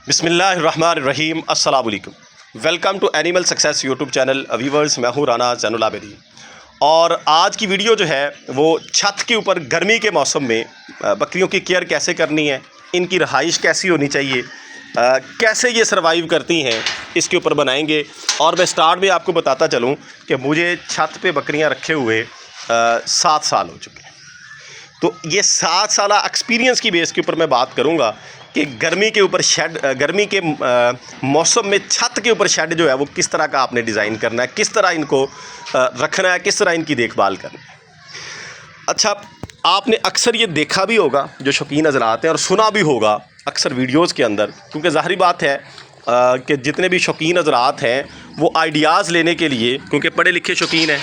बिस्मिल्लाहिर्रहमानिर्रहीम अस्सलाम वालेकुम। Welcome to animal success YouTube channel. Viewers, मैं हूँ राना ज़ैनुल आबिदी और आज की वीडियो जो है वो छत के ऊपर गर्मी के मौसम में बकरियों की केयर कैसे करनी है, इनकी रहाइश कैसी होनी चाहिए, कैसे ये सर्वाइव करती हैं, इसके ऊपर बनाएंगे। और मैं स्टार्ट में आपको बताता चलूँ कि मुझे छत पे बकरियाँ रखे हुए 7 साल हो चुके हैं। तो ये 7 साल एक्सपीरियंस की बेस के ऊपर मैं बात करूँगा कि गर्मी के ऊपर शेड, गर्मी के मौसम में छत के ऊपर शेड जो है वो किस तरह का आपने डिज़ाइन करना है, किस तरह इनको रखना है, किस तरह इनकी देखभाल करनी है। अच्छा, आपने अक्सर ये देखा भी होगा, जो शौकीन हज़रात हैं, और सुना भी होगा अक्सर वीडियोज़ के अंदर, क्योंकि ज़ाहिर बात है कि जितने भी शौकीन हज़रात हैं वो आइडियाज़ लेने के लिए, क्योंकि पढ़े लिखे शौकीन हैं,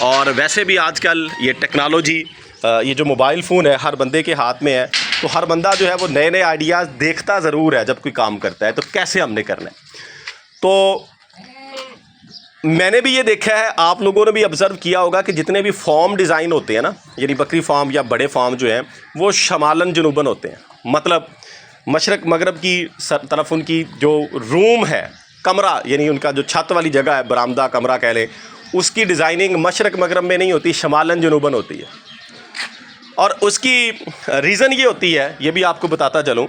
और वैसे भी आजकल ये टेक्नोलॉजी, ये जो मोबाइल फ़ोन है हर बंदे के हाथ में है, तो हर बंदा जो है वो नए नए आइडियाज़ देखता ज़रूर है जब कोई काम करता है, तो कैसे हमने करना है। तो मैंने भी ये देखा है, आप लोगों ने भी ऑब्ज़र्व किया होगा कि जितने भी फॉर्म डिज़ाइन होते हैं ना, यानी बकरी फार्म या बड़े फार्म जो हैं वो शमालन जनूबन होते हैं। मतलब मशरक़ मगरब की तरफ उनकी जो रूम है, कमरा, यानी उनका जो छत वाली जगह है, बरामदा कमरा कह लें, उसकी डिज़ाइनिंग मशरक़ मगरब में नहीं होती, शमालन जनूबन होती है। और उसकी रीज़न ये होती है, ये भी आपको बताता चलूँ,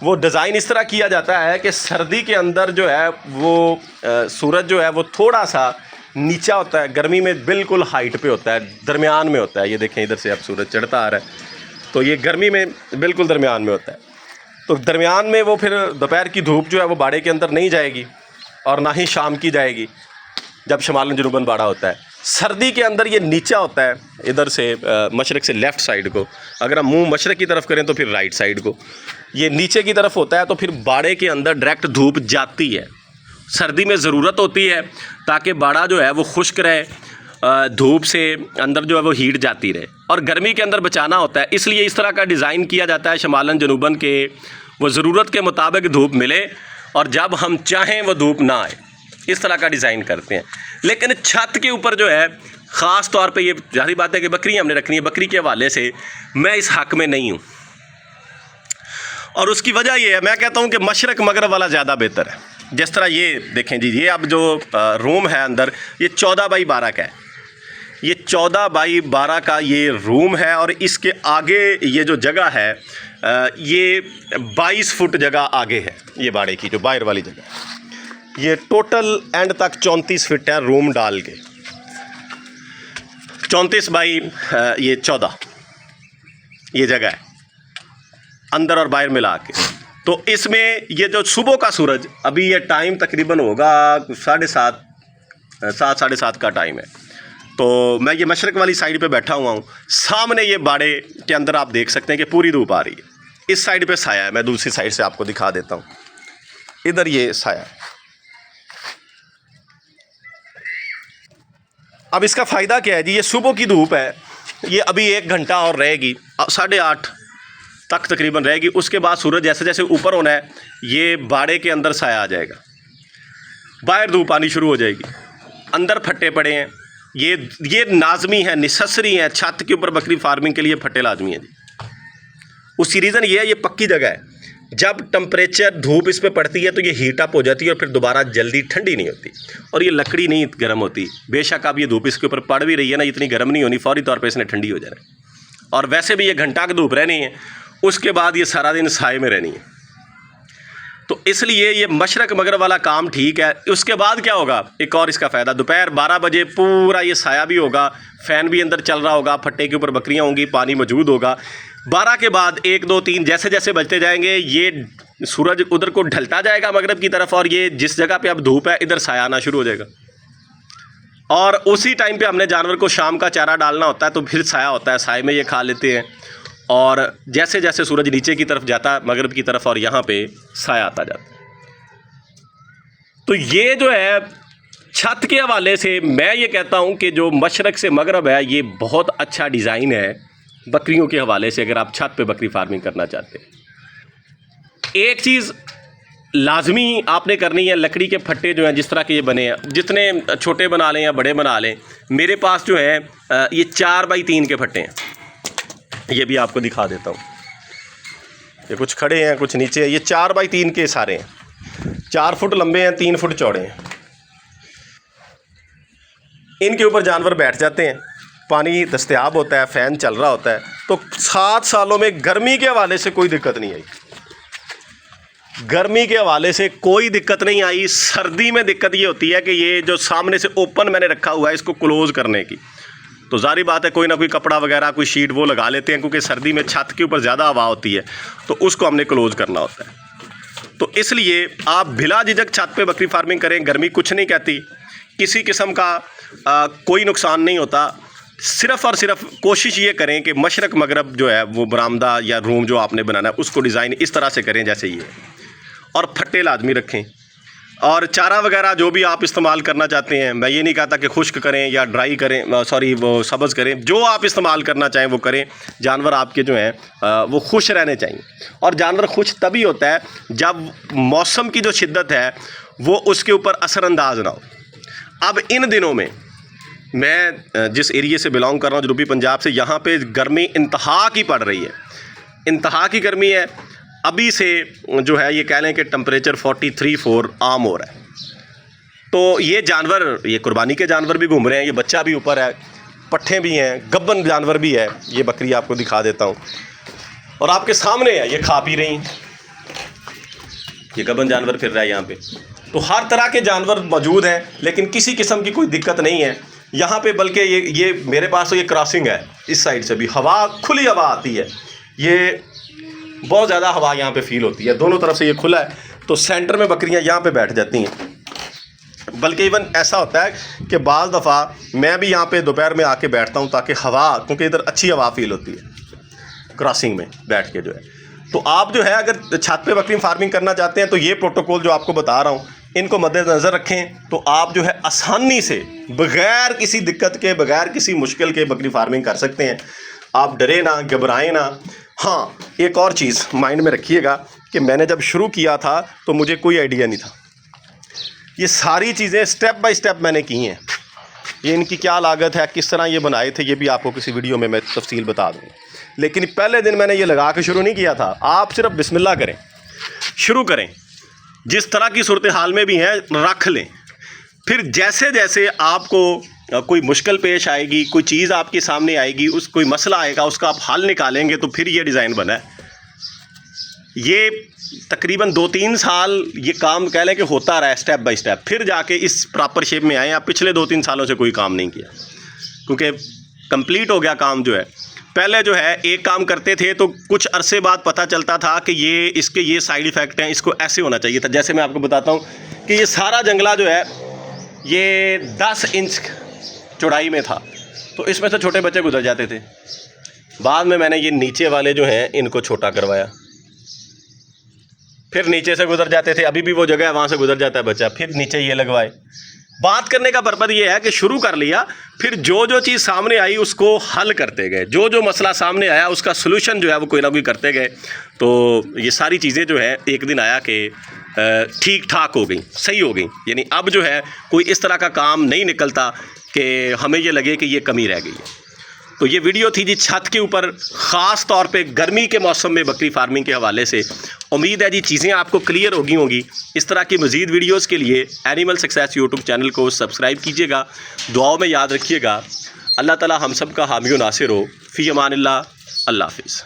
वो डिज़ाइन इस तरह किया जाता है कि सर्दी के अंदर जो है वो सूरज जो है वो थोड़ा सा नीचा होता है, गर्मी में बिल्कुल हाइट पे होता है, दरमियान में होता है। ये देखें, इधर से अब सूरज चढ़ता आ रहा है, तो ये गर्मी में बिल्कुल दरमियान में होता है। तो दरमियान में वो फिर दोपहर की धूप जो है वो बाड़े के अंदर नहीं जाएगी और ना ही शाम की जाएगी, जब शमालन जनूबन बाड़ा होता है। सर्दी के अंदर ये नीचा होता है, इधर से मशरक़ से लेफ़्ट साइड को, अगर हम मुंह मशरक़ की तरफ करें तो फिर राइट साइड को, ये नीचे की तरफ होता है। तो फिर बाड़े के अंदर डायरेक्ट धूप जाती है। सर्दी में ज़रूरत होती है ताकि बाड़ा जो है वो खुश्क रहे, धूप से अंदर जो है वो हीट जाती रहे, और गर्मी के अंदर बचाना होता है। इसलिए इस तरह का डिज़ाइन किया जाता है शमालन जनूबन के, वो ज़रूरत के मुताबिक धूप मिले और जब हम चाहें वो धूप ना आए, इस तरह का डिज़ाइन करते हैं। लेकिन छत के ऊपर जो है ख़ास तौर पे, ये जाहिर बात है कि बकरियाँ हमने रखनी है, बकरी के हवाले से मैं इस हक़ में नहीं हूँ। और उसकी वजह ये है, मैं कहता हूँ कि मशरक़ मगरब वाला ज़्यादा बेहतर है। जिस तरह ये देखें जी, ये अब जो रूम है अंदर, ये 14 बाई 12 का है, ये 14 बाई 12 का ये रूम है। और इसके आगे ये जो जगह है, ये 22 फुट जगह आगे है, ये बाड़े की जो बाहर वाली जगह है। ये टोटल एंड तक 34 फीट है रूम डाल के, 34 बाई ये 14 ये जगह है अंदर और बाहर मिला के। तो इसमें ये जो सुबह का सूरज, अभी ये टाइम तकरीबन होगा 7:30, 7:30 का टाइम है। तो मैं ये मशरक़ वाली साइड पे बैठा हुआ हूँ, सामने ये बाड़े के अंदर आप देख सकते हैं कि पूरी धूप आ रही है। इस साइड पे साया है, मैं दूसरी साइड से आपको दिखा देता हूँ, इधर ये साया है। अब इसका फ़ायदा क्या है जी, ये सुबह की धूप है, ये अभी 1 घंटा और रहेगी, 8:30 तक तकरीबन रहेगी। उसके बाद सूरज जैसे जैसे ऊपर होना है, ये बाड़े के अंदर साया आ जाएगा, बाहर धूप आनी शुरू हो जाएगी, अंदर फट्टे पड़े हैं। ये लाजमी है, नेसेसरी है, छत के ऊपर बकरी फार्मिंग के लिए फट्टे लाजमी है जी। उसकी रीज़न ये है, ये पक्की जगह है, जब टेम्परेचर धूप इस पर पड़ती है तो ये हीट अप हो जाती है और फिर दोबारा जल्दी ठंडी नहीं होती, और ये लकड़ी नहीं गर्म होती। बेशक अब ये धूप इसके ऊपर पड़ भी रही है ना, इतनी गर्म नहीं होनी, फौरी तौर पे इसने ठंडी हो जाना है। और वैसे भी ये घंटा की धूप रहनी है, उसके बाद ये सारा दिन साए में रहनी है। तो इसलिए ये मशरक़ मगरब वाला काम ठीक है। उसके बाद क्या होगा, एक और इसका फ़ायदा, दोपहर 12 बजे पूरा ये साया भी होगा, फ़ैन भी अंदर चल रहा होगा, फट्टे के ऊपर बकरियाँ होंगी, पानी मौजूद होगा। 12 के बाद 1, 2, 3 जैसे जैसे बजते जाएंगे, ये सूरज उधर को ढलता जाएगा मगरब की तरफ, और ये जिस जगह पे अब धूप है इधर साया आना शुरू हो जाएगा। और उसी टाइम पे हमने जानवर को शाम का चारा डालना होता है, तो फिर साया होता है, साए में ये खा लेते हैं। और जैसे जैसे सूरज नीचे की तरफ जाता है मगरब की तरफ, और यहाँ पे साया आता जाता है। तो ये जो है छत के हवाले से मैं ये कहता हूँ कि जो मशरक़ से मगरब है, ये बहुत अच्छा डिज़ाइन है बकरियों के हवाले से, अगर आप छत पे बकरी फार्मिंग करना चाहते हैं। एक चीज़ लाजमी आपने करनी है, लकड़ी के फट्टे जो हैं जिस तरह के ये बने हैं, जितने छोटे बना लें या बड़े बना लें, मेरे पास जो है ये 4 बाई 3 के फट्टे हैं। ये भी आपको दिखा देता हूँ, ये कुछ खड़े हैं कुछ नीचे है, ये 4 बाई 3 के सारे हैं। 4 फुट लंबे हैं, 3 फुट चौड़े हैं। इनके ऊपर जानवर बैठ जाते हैं, पानी दस्तयाब होता है, फ़ैन चल रहा होता है। तो 7 सालों में गर्मी के हवाले से कोई दिक्कत नहीं आई, गर्मी के हवाले से कोई दिक्कत नहीं आई। सर्दी में दिक्कत ये होती है कि ये जो सामने से ओपन मैंने रखा हुआ है इसको क्लोज़ करने की, तो ज़ाहिर बात है कोई ना कोई कपड़ा वगैरह कोई शीट वो लगा लेते हैं, क्योंकि सर्दी में छत के ऊपर ज़्यादा हवा होती है तो उसको हमने क्लोज़ करना होता है। तो इसलिए आप बिला झिझक छत पे बकरी फार्मिंग करें, गर्मी कुछ नहीं कहती, किसी किस्म का कोई नुकसान नहीं होता। सिर्फ़ और सिर्फ कोशिश ये करें कि मशरक़ मगरब जो है वो बरामदा या रूम जो आपने बनाना है उसको डिज़ाइन इस तरह से करें जैसे ये, और फट्टे लाजमी रखें। और चारा वगैरह जो भी आप इस्तेमाल करना चाहते हैं, मैं ये नहीं कहता कि खुश्क करें या ड्राई करें, सॉरी वो सब्ज़ करें, जो आप इस्तेमाल करना चाहें वो करें। जानवर आपके जो हैं वो खुश रहने चाहिए, और जानवर खुश तभी होता है जब मौसम की जो शिद्दत है वो उसके ऊपर असरअंदाज ना हो। अब इन दिनों में मैं जिस एरिए से बिलोंग कर रहा हूँ, जनूबी पंजाब से, यहाँ पे गर्मी इंतहा की पड़ रही है, इंतहा की गर्मी है। अभी से जो है ये कह लें कि टेम्परेचर 43-4 आम हो रहा है। तो ये जानवर, ये कुर्बानी के जानवर भी घूम रहे हैं, ये बच्चा भी ऊपर है, पट्ठे भी हैं, गब्बन जानवर भी है। ये बकरी आपको दिखा देता हूँ, और आपके सामने है, ये खा पी रही हैं, ये गब्बन जानवर फिर रहा है यहाँ पे। तो हर तरह के जानवर मौजूद हैं, लेकिन किसी किस्म की कोई दिक्कत नहीं है यहाँ पे। बल्कि ये मेरे पास तो ये क्रॉसिंग है, इस साइड से भी हवा, खुली हवा आती है, ये बहुत ज़्यादा हवा यहाँ पे फील होती है। दोनों तरफ से ये खुला है, तो सेंटर में बकरियाँ यहाँ पे बैठ जाती हैं। बल्कि इवन ऐसा होता है कि बाज़ दफ़ा मैं भी यहाँ पे दोपहर में आके बैठता हूँ, ताकि हवा, क्योंकि इधर अच्छी हवा फील होती है क्रॉसिंग में बैठ के जो है। तो आप जो है अगर छत पे बकरी फार्मिंग करना चाहते हैं तो ये प्रोटोकॉल जो आपको बता रहा हूँ इनको मद्देनज़र रखें, तो आप जो है आसानी से बग़ैर किसी दिक्कत के, बग़ैर किसी मुश्किल के बकरी फार्मिंग कर सकते हैं। आप डरे ना, घबराएं ना। हाँ, एक और चीज़ माइंड में रखिएगा कि मैंने जब शुरू किया था तो मुझे कोई आइडिया नहीं था। ये सारी चीज़ें स्टेप बाय स्टेप मैंने की हैं। ये इनकी क्या लागत है, किस तरह ये बनाए थे, ये भी आपको किसी वीडियो में मैं तफसील बता दूँगा। लेकिन पहले दिन मैंने ये लगा के शुरू नहीं किया था। आप सिर्फ बिस्मिल्लाह करें, शुरू करें, जिस तरह की सूरत हाल में भी हैं रख लें। फिर जैसे जैसे आपको कोई मुश्किल पेश आएगी, कोई चीज़ आपके सामने आएगी, कोई मसला आएगा, उसका आप हल निकालेंगे, तो फिर ये डिज़ाइन बना है। ये तकरीबन 2-3 साल ये काम कह लें कि होता रहा है स्टेप बाय स्टेप, फिर जाके इस प्रॉपर शेप में आए। आप पिछले 2-3 सालों से कोई काम नहीं किया, क्योंकि कंप्लीट हो गया काम जो है। पहले जो है एक काम करते थे तो कुछ अरसे बाद पता चलता था कि इसके ये साइड इफ़ेक्ट हैं, इसको ऐसे होना चाहिए था। जैसे मैं आपको बताता हूँ कि ये सारा जंगला जो है ये 10 इंच चौड़ाई में था, तो इसमें से छोटे बच्चे गुजर जाते थे। बाद में मैंने ये नीचे वाले जो हैं इनको छोटा करवाया, फिर नीचे से गुजर जाते थे, अभी भी वो जगह है वहाँ से गुजर जाता है बच्चा, फिर नीचे ये लगवाए। बात करने का पर्पज़ ये है कि शुरू कर लिया, फिर जो जो चीज़ सामने आई उसको हल करते गए, जो जो मसला सामने आया उसका सलूशन जो है वो कोई ना कोई करते गए। तो ये सारी चीज़ें जो है एक दिन आया कि ठीक ठाक हो गई, सही हो गई। यानी अब जो है कोई इस तरह का काम नहीं निकलता कि हमें ये लगे कि ये कमी रह गई है। तो ये वीडियो थी जी छत के ऊपर, ख़ास तौर पे गर्मी के मौसम में बकरी फार्मिंग के हवाले से। उम्मीद है जी चीज़ें आपको क्लियर होंगी। इस तरह की मज़ीद वीडियोस के लिए एनिमल सक्सेस यूट्यूब चैनल को सब्सक्राइब कीजिएगा, दुआओं में याद रखिएगा। अल्लाह ताला हम सब का हामी व नासिर हो। फ़ी अमानिल्लाह, अल्लाह हाफ़िज़।